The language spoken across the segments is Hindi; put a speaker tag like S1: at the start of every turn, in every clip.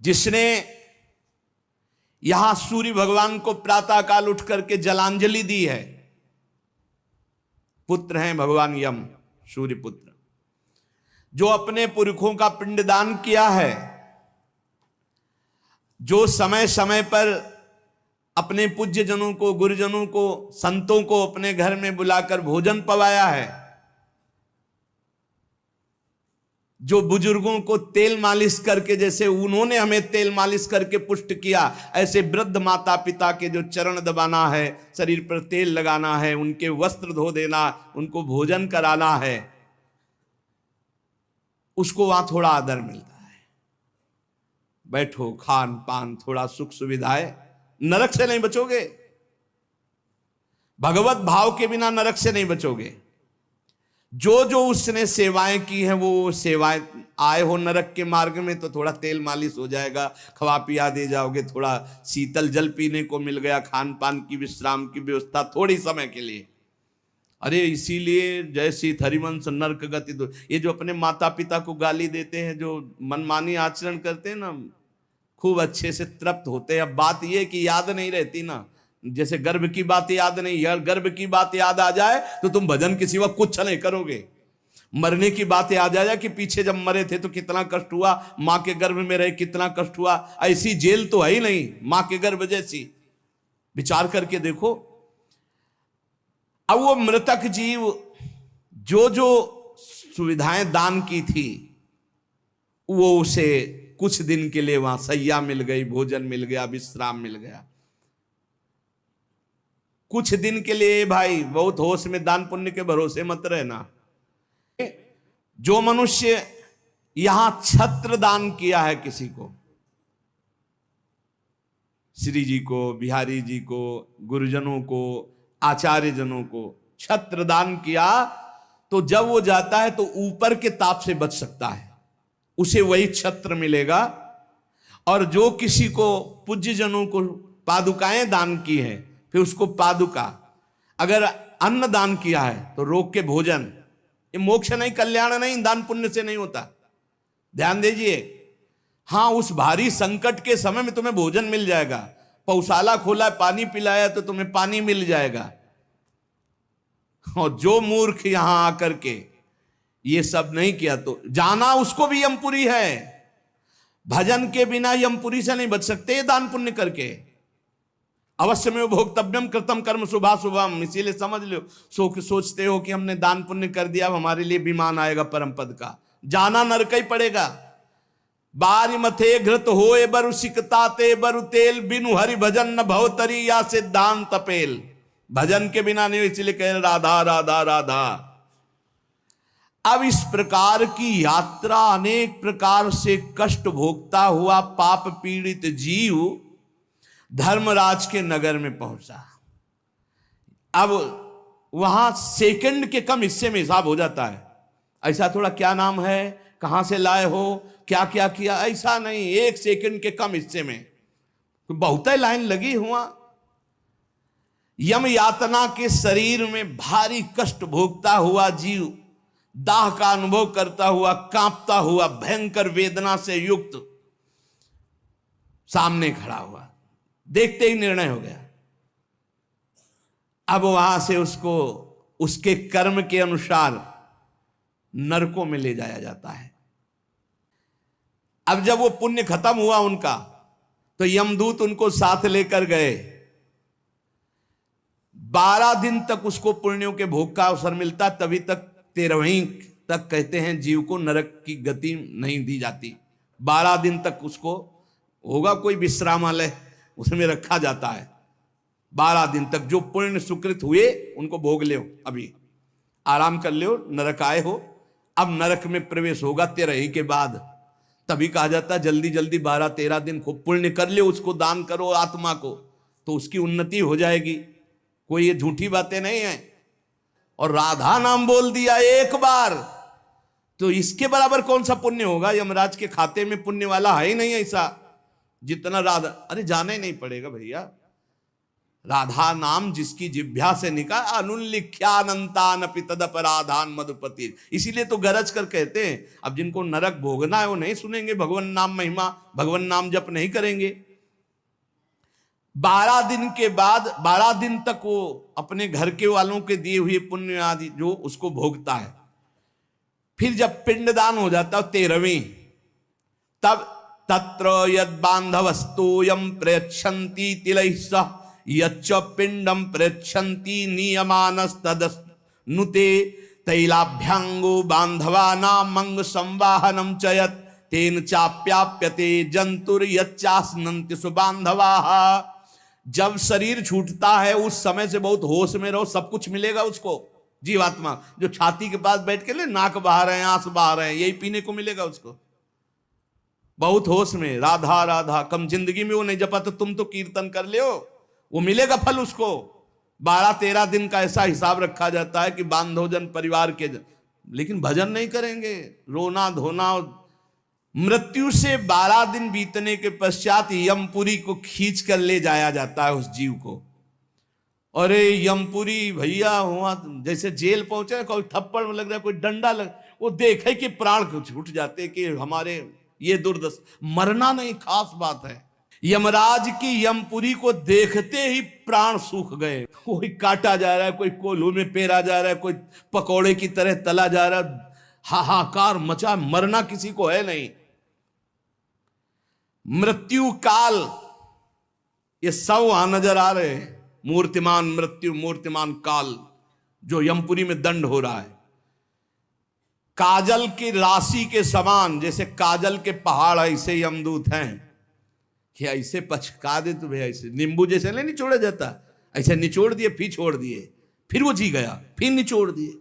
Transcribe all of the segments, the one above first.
S1: जिसने यहां सूर्य भगवान को प्रातःकाल उठ करके जलांजलि दी है, पुत्र हैं भगवान यम, सूर्य पुत्र, जो अपने पुरखों का पिंडदान किया है, जो समय समय पर अपने पूज्य जनों को, गुरुजनों को, संतों को अपने घर में बुलाकर भोजन पवाया है, जो बुजुर्गों को तेल मालिश करके, जैसे उन्होंने हमें तेल मालिश करके पुष्ट किया, ऐसे वृद्ध माता पिता के जो चरण दबाना है, शरीर पर तेल लगाना है, उनके वस्त्र धो देना, उनको भोजन कराना है, उसको वहां थोड़ा आदर मिलता है। बैठो, खान पान, थोड़ा सुख सुविधाएं, नरक से नहीं बचोगे। भगवत भाव के बिना नरक से नहीं बचोगे। जो जो उसने सेवाएं की हैं, वो सेवाएं, आए हो नरक के मार्ग में तो थोड़ा तेल मालिश हो जाएगा, खवा पिया दे जाओगे, थोड़ा शीतल जल पीने को मिल गया, खान पान की, विश्राम की व्यवस्था थोड़ी समय के लिए। अरे इसीलिए जय सीत हरिवंश नरक गति दो, ये जो अपने माता पिता को गाली देते हैं, जो मनमानी आचरण करते हैं ना, खूब अच्छे से तृप्त होते हैं। अब बात ये कि याद नहीं रहती ना, जैसे गर्भ की बात याद नहीं, यार गर्भ की बात याद आ जाए तो तुम भजन के सिवा कुछ नहीं करोगे। मरने की बात याद आ जाए कि पीछे जब मरे थे तो कितना कष्ट हुआ, मां के गर्भ में रहे कितना कष्ट हुआ, ऐसी जेल तो है ही नहीं मां के गर्भ जैसी। विचार करके देखो। अब वो मृतक जीव जो जो सुविधाएं दान की थी, वो उसे कुछ दिन के लिए वहां सैया मिल गई, भोजन मिल गया, विश्राम मिल गया, कुछ दिन के लिए। भाई बहुत होश में, दान पुण्य के भरोसे मत रहना। जो मनुष्य यहां छत्र दान किया है किसी को, श्री जी को, बिहारी जी को, गुरुजनों को, आचार्य जनों को छत्र दान किया, तो जब वो जाता है तो ऊपर के ताप से बच सकता है, उसे वही छत्र मिलेगा। और जो किसी को, पूज्य जनों को पादुकाएं दान की है, फिर उसको पादुका, अगर अन्न दान किया है तो रोग के भोजन, ये मोक्ष नहीं, कल्याण नहीं, दान पुण्य से नहीं होता, ध्यान दीजिए। हां, उस भारी संकट के समय में तुम्हें भोजन मिल जाएगा, पौशाला खोला, पानी पिलाया तो तुम्हें पानी मिल जाएगा। और जो मूर्ख यहां आकर के ये सब नहीं किया तो जाना उसको भी यमपुरी है। भजन के बिना यमपुरी से नहीं बच सकते, दान पुण्य करके। अवश्य में भोक्तव्यम कृतम कर्म शुभा शुभम, इसीलिए समझ लो, सोचते हो कि हमने दान पुण्य कर दिया, हमारे लिए विमान आएगा परम पद का, जाना नरक ही पड़ेगा। बारी मथे घृत होए बरु सिकताते बरु तेल, बिनु हरि भजन न भवतरी या सिद्धांत पेल। भजन के बिना नहीं, इसलिए कह राधा राधा राधा। अब इस प्रकार की यात्रा, अनेक प्रकार से कष्ट भोगता हुआ पाप पीड़ित जीव धर्मराज के नगर में पहुंचा। अब वहां सेकंड के कम हिस्से में हिसाब हो जाता है। ऐसा थोड़ा क्या नाम है, कहां से लाए हो, क्या क्या किया, ऐसा नहीं, एक सेकंड के कम हिस्से में बहुत लाइन लगी हुआ। यम यातना के शरीर में भारी कष्ट भोगता हुआ जीव, दाह का अनुभव करता हुआ, कांपता हुआ, भयंकर वेदना से युक्त सामने खड़ा हुआ, देखते ही निर्णय हो गया। अब वहां से उसको उसके कर्म के अनुसार नरकों में ले जाया जाता है। अब जब वो पुण्य खत्म हुआ उनका, तो यमदूत उनको साथ लेकर गए। 12 दिन तक उसको पुण्यों के भोग का अवसर मिलता, तभी तक 13वीं तक कहते हैं जीव को नरक की गति नहीं दी जाती। 12 दिन तक उसको होगा कोई विश्रामालय, उसमें रखा जाता है। 12 दिन तक जो पुण्य सुकृत हुए उनको भोग लो, अभी आराम कर लो, नरक आए हो, अब नरक में प्रवेश होगा 13 के बाद। तभी कहा जाता है जल्दी जल्दी 12-13 दिन खूब पुण्य कर लो, उसको दान करो आत्मा को, तो उसकी उन्नति हो जाएगी। कोई ये झूठी बातें नहीं है। और राधा नाम बोल दिया एक बार तो इसके बराबर कौन सा पुण्य होगा। यमराज के खाते में पुण्य वाला है ही नहीं ऐसा जितना राधा। अरे जाना ही नहीं पड़ेगा भैया, राधा नाम जिसकी जिह्वा से निकला, अनुल्लिख्यानंतानपि तदपराधान मधुपति। इसीलिए तो गरज कर कहते हैं, अब जिनको नरक भोगना है वो नहीं सुनेंगे भगवान नाम महिमा, भगवान नाम जप नहीं करेंगे। 12 दिन के बाद 12 दिन तक वो अपने घर के वालों के दिए हुए पुण्य आदि जो उसको भोगता है। फिर जब पिंडदान हो जाता है 13वीं, तब तत्र यद बांधवस्तोयम प्रयच्छन्ति तिलैः सह यच्च पिंडम प्रयच्छन्ति नियमानस्तदनुते तैलाभ्यांगो बांधवानां अंग संवाहनम चयत तेन चाप्याप्यते जंतुर यच्चास्नन्ति सुबांधवाः। जब शरीर छूटता है उस समय से बहुत होश में रहो, सब कुछ मिलेगा उसको। जीवात्मा जो छाती के पास बैठ के ले नाक बहा रहे हैं, आंस बहा रहे हैं, यही पीने को मिलेगा उसको। बहुत होश में राधा राधा, कम जिंदगी में वो नहीं जपा तो तुम तो कीर्तन कर ले, वो मिलेगा फल उसको। 12-13 दिन का ऐसा हिसाब रखा जाता है कि बांधोजन परिवार के लेकिन भजन नहीं करेंगे, रोना धोना। मृत्यु से 12 दिन बीतने के पश्चात यमपुरी को खींच कर ले जाया जाता है उस जीव को। अरे यमपुरी भैया हुआ जैसे जेल पहुंचे, कोई थप्पड़ लग रहा है, कोई डंडा लग, वो देखे कि प्राण छूट जाते कि हमारे ये दुर्दशा। मरना नहीं खास बात है, यमराज की यमपुरी को देखते ही प्राण सूख गए। कोई काटा जा रहा है, कोई कोल्हू में पेरा जा रहा है, कोई पकौड़े की तरह तला जा रहा है, हाहाकार मचा। मरना किसी को है नहीं। मृत्यु काल ये सब वहां नजर आ रहे हैं। मूर्तिमान मृत्यु, मूर्तिमान काल जो यमपुरी में दंड हो रहा है। काजल की राशि के समान, जैसे काजल के पहाड़ ऐसे यमदूत हैं कि ऐसे पचका दे तो भैया, ऐसे नींबू जैसे नहीं निचोड़ा जाता, ऐसे निचोड़ दिए, फिर छोड़ दिए, फिर वो जी गया, फिर निचोड़ दिए।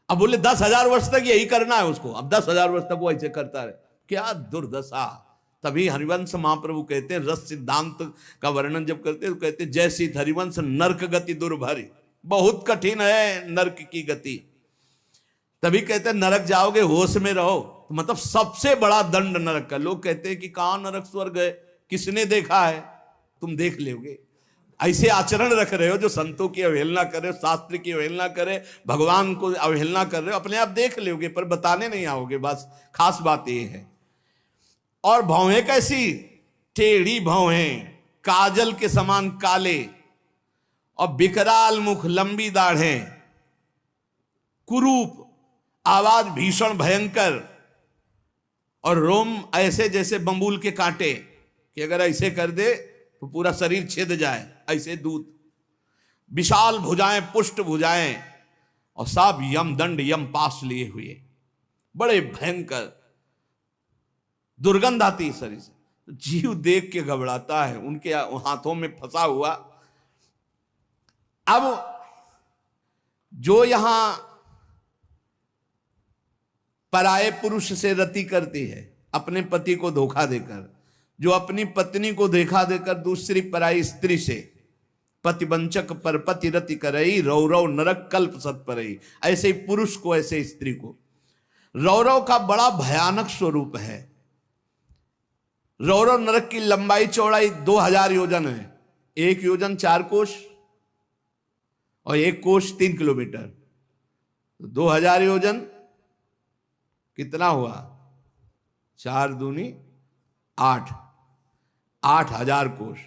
S1: अब बोले 10,000 वर्ष तक यही करना है उसको, अब 10,000 वर्ष तक वो ऐसे करता रहे। क्या दुर्दशा। तभी हरिवंश महाप्रभु कहते हैं, रस सिद्धांत का वर्णन जब करते हैं तो कहते हैं, जैसी हरिवंश नरक गति दुर्भरी, बहुत कठिन है नरक की गति। तभी कहते हैं नरक जाओगे होश में रहो, तो मतलब सबसे बड़ा दंड नरक का। लोग कहते हैं कि कहां नरक स्वर्ग है, किसने देखा है? तुम देख लोगे। ऐसे आचरण रख रहे हो जो संतों की अवहेलना कर रहे हो, शास्त्र की अवहेलना करे, भगवान को अवहेलना कर रहे हो, अपने आप देख लोगे पर बताने नहीं आओगे। बस खास बात ये है। और भौहें कैसी? टेढ़ी भौहें, काजल के समान काले, और विकराल मुख, लंबी दाढ़ें, कुरूप, आवाज भीषण भयंकर, और रोम ऐसे जैसे बंबूल के कांटे कि अगर ऐसे कर दे तो पूरा शरीर छेद जाए, ऐसे दूत। विशाल भुजाएं, पुष्ट भुजाएं, और सब यम दंड यम पास लिए हुए, बड़े भयंकर। दुर्गंध आती शरीर से, जीव देख के घबराता है, उनके हाथों में फंसा हुआ। अब जो यहां पराये पुरुष से रति करती है, अपने पति को धोखा देकर, जो अपनी पत्नी को धोखा देकर दूसरी पराई स्त्री से पतिवंचक पर पति रति करई, रौरव नरक कल्प सत परई। ऐसे ही पुरुष को, ऐसे स्त्री को। रौरव का बड़ा भयानक स्वरूप है। रौरव नरक की लंबाई चौड़ाई 2000 योजन है। 1 योजन 4 कोश और 1 कोश 3 किलोमीटर, 2000 योजन कितना हुआ? 4 दूनी 8, 8000 कोश।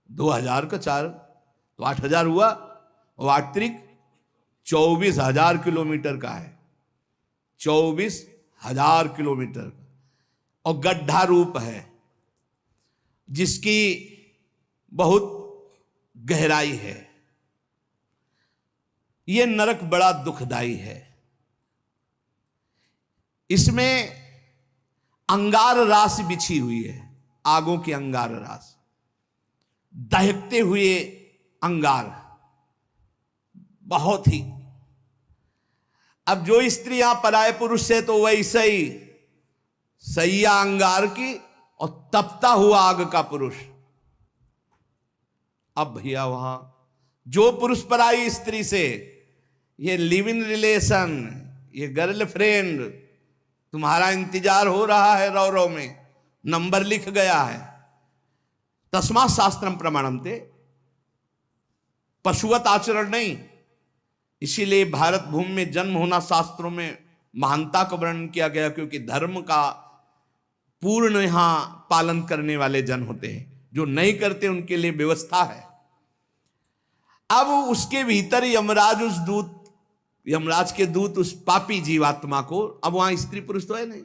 S1: 2000 का 4 तो 8000 हुआ, और 8 त्रिक 24,000 किलोमीटर का है। 24,000 किलोमीटर का, और गड्ढा रूप है जिसकी बहुत गहराई है। यह नरक बड़ा दुखदाई है। इसमें अंगार रास बिछी हुई है, आगों की अंगार रास, दहकते हुए अंगार, बहुत ही। अब जो स्त्रियां पराये पुरुष से, तो वैसे ही सैया अंगार की और तपता हुआ आग का पुरुष। अब भैया वहां जो पुरुष पराई स्त्री से, ये लिव इन रिलेशन, ये गर्लफ्रेंड, तुम्हारा इंतजार हो रहा है, रौरव में नंबर लिख गया है। तस्मात् शास्त्रम प्रमाणम ते, पशुवत आचरण नहीं। इसीलिए भारत भूमि में जन्म होना शास्त्रों में महानता का वर्णन किया गया, क्योंकि धर्म का पूर्ण यहां पालन करने वाले जन होते हैं। जो नहीं करते उनके लिए व्यवस्था है। अब उसके भीतर यमराज के दूत उस पापी जीवात्मा को, अब वहां स्त्री पुरुष तो है नहीं,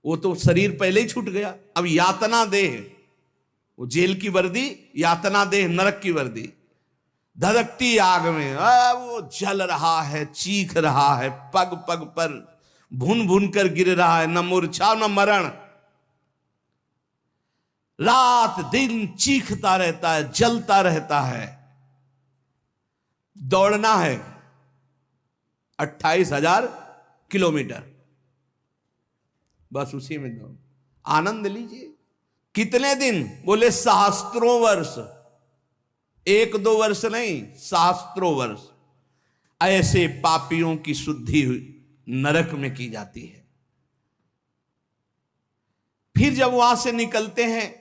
S1: वो तो शरीर पहले ही छूट गया। अब यातना देह, वो जेल की वर्दी, यातना देह नरक की वर्दी, धधकती आग में वो जल रहा है, चीख रहा है, पग पग पर भुन भुन कर गिर रहा है, न मूर्छा न मरण, रात दिन चीखता रहता है, जलता रहता है। दौड़ना है 28,000 किलोमीटर, बस उसी में दौड़, आनंद लीजिए। कितने दिन? बोले सहस्त्रों वर्ष, 1-2 वर्ष नहीं, सहस्त्रों वर्ष। ऐसे पापियों की शुद्धि नरक में की जाती है। फिर जब वहां से निकलते हैं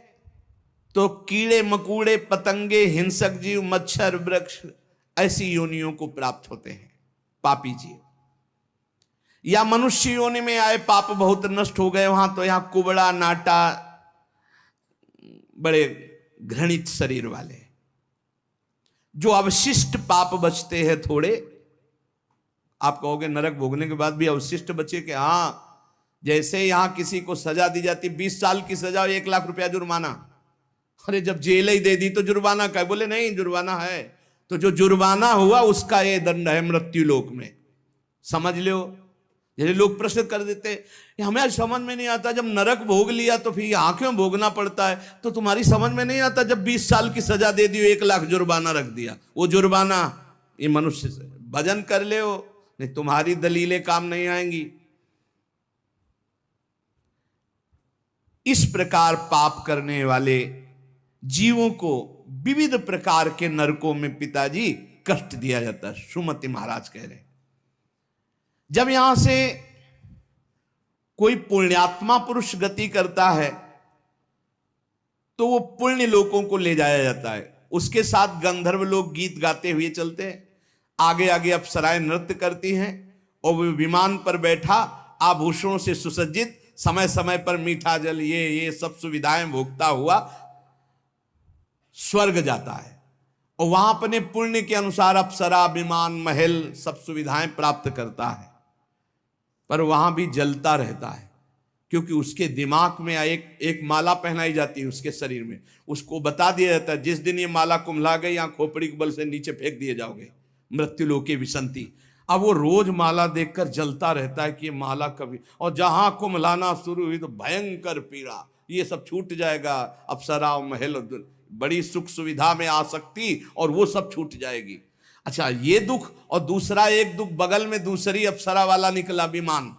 S1: तो कीड़े मकोड़े, पतंगे, हिंसक जीव, मच्छर, वृक्ष, ऐसी योनियों को प्राप्त होते हैं पापी जीव। या मनुष्य योनि में आए, पाप बहुत नष्ट हो गए वहां, तो यहां कुबड़ा नाटा, बड़े घृणित शरीर वाले, जो अवशिष्ट पाप बचते हैं थोड़े। आप कहोगे नरक भोगने के बाद भी अवशिष्ट बचे कि हाँ, जैसे यहां किसी को सजा दी जाती, 20 साल की सजा, 1 लाख रुपया जुर्माना। अरे जब जेल ही दे दी तो जुर्माना का? बोले नहीं, जुर्माना है। तो जो जुर्माना हुआ उसका ये दंड है मृत्यु लोक में, समझ लो। जैसे लोग प्रश्न कर देते, हमें समझ में नहीं आता, जब नरक भोग लिया तो फिर यहां क्यों भोगना पड़ता है? तो तुम्हारी समझ में नहीं आता, जब 20 साल की सजा दे दी, 1 लाख जुर्माना रख दिया, वो जुर्माना ये मनुष्य से भजन कर ले हो, नहीं तुम्हारी दलीलें काम नहीं आएंगी। इस प्रकार पाप करने वाले जीवों को विविध प्रकार के नरकों में पिताजी कष्ट दिया जाता है। सुमति महाराज कह रहे, जब यहां से कोई पुण्यात्मा पुरुष गति करता है तो वो पुण्य लोकों को ले जाया जाता है। उसके साथ गंधर्व लोग गीत गाते हुए चलते हैं, आगे आगे अप्सराएं नृत्य करती हैं, और वो विमान पर बैठा आभूषणों से सुसज्जित, समय समय पर मीठा जल, ये सब सुविधाएं भोगता हुआ स्वर्ग जाता है। और वहां अपने पुण्य के अनुसार अप्सरा, विमान, महल, सब सुविधाएं प्राप्त करता है। पर वहां भी जलता रहता है, क्योंकि उसके दिमाग में एक माला पहनाई जाती है उसके शरीर में। उसको बता दिया जाता है, जिस दिन ये माला कुम्हला गई, यहाँ खोपड़ी के बल से नीचे फेंक दिए जाओगे, मृत्यु लोके विसंति। अब वो रोज माला देखकर जलता रहता है कि ये माला कभी, और जहां कुम्हलाना शुरू हुई तो भयंकर पीड़ा, ये सब छूट जाएगा। अप्सरा, महल, बड़ी सुख सुविधा में आसक्ति, और वो सब छूट जाएगी। अच्छा, ये दुख, और दूसरा एक दुख बगल में दूसरी अप्सरा वाला निकला विमान,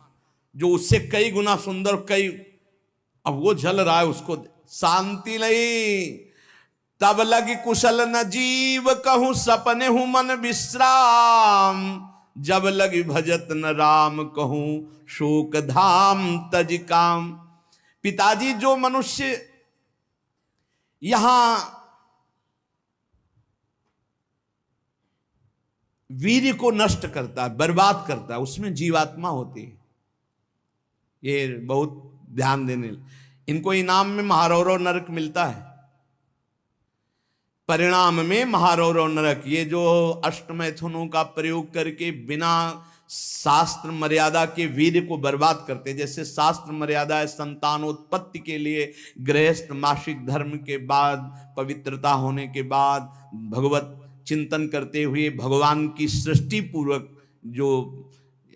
S1: जो उससे कई गुना सुंदर, कई, अब वो जल रहा है, उसको शांति नहीं। तब लगी कुशल न जीव कहूं, सपने हूं मन विश्राम, जब लगी भजत न राम कहूं, शोक धाम तज काम। पिताजी, जो मनुष्य यहां वीर्य को नष्ट करता है, बर्बाद करता है, उसमें जीवात्मा होती है। ये बहुत ध्यान देने, इनको इनाम में महारौरव नरक मिलता है, परिणाम में महारौरव नरक। ये जो अष्टमैथुनों का प्रयोग करके बिना शास्त्र मर्यादा के वीर्य को बर्बाद करते, जैसे शास्त्र मर्यादा है संतानोत्पत्ति के लिए, गृहस्थ मासिक धर्म के बाद, पवित्रता होने के बाद, भगवत चिंतन करते हुए, भगवान की सृष्टि पूर्वक जो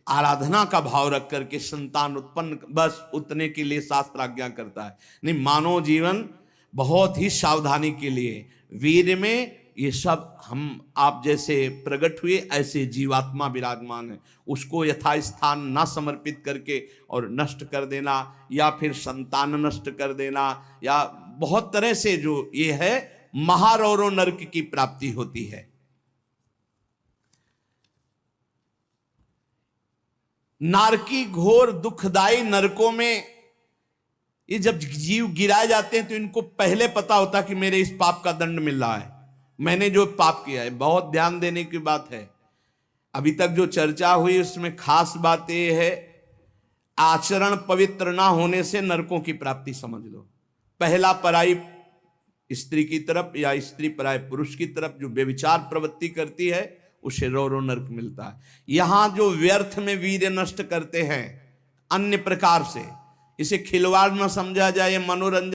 S1: आराधना का भाव रख करके संतान उत्पन्न, बस उतने के लिए शास्त्र आज्ञा करता है। नहीं, मानव जीवन बहुत ही सावधानी के लिए, वीर में ये सब हम आप जैसे प्रकट हुए, ऐसे जीवात्मा विराजमान है, उसको यथास्थान ना समर्पित करके और नष्ट कर देना, या फिर संतान नष्ट कर देना, या बहुत तरह से जो ये है, महारौरव नरक की प्राप्ति होती है। नारकी घोर दुखदाई नरकों में ये जब जीव गिराए जाते हैं तो इनको पहले पता होता कि मेरे इस पाप का दंड मिल रहा है, मैंने जो पाप किया है, बहुत ध्यान देने की बात है। अभी तक जो चर्चा हुई उसमें खास बात यह है, आचरण पवित्र ना होने से नरकों की प्राप्ति समझ लो। पहला, पराई स्त्री की तरफ या स्त्री पराय पुरुष की तरफ जो व्यभिचार प्रवृत्ति करती है उसे रो रो नरक मिलता है। यहां जो व्यर्थ में वीर्य नष्ट करते हैं अन्य प्रकार से, इसे खिलवाड़ न समझा जाए, मनोरंजन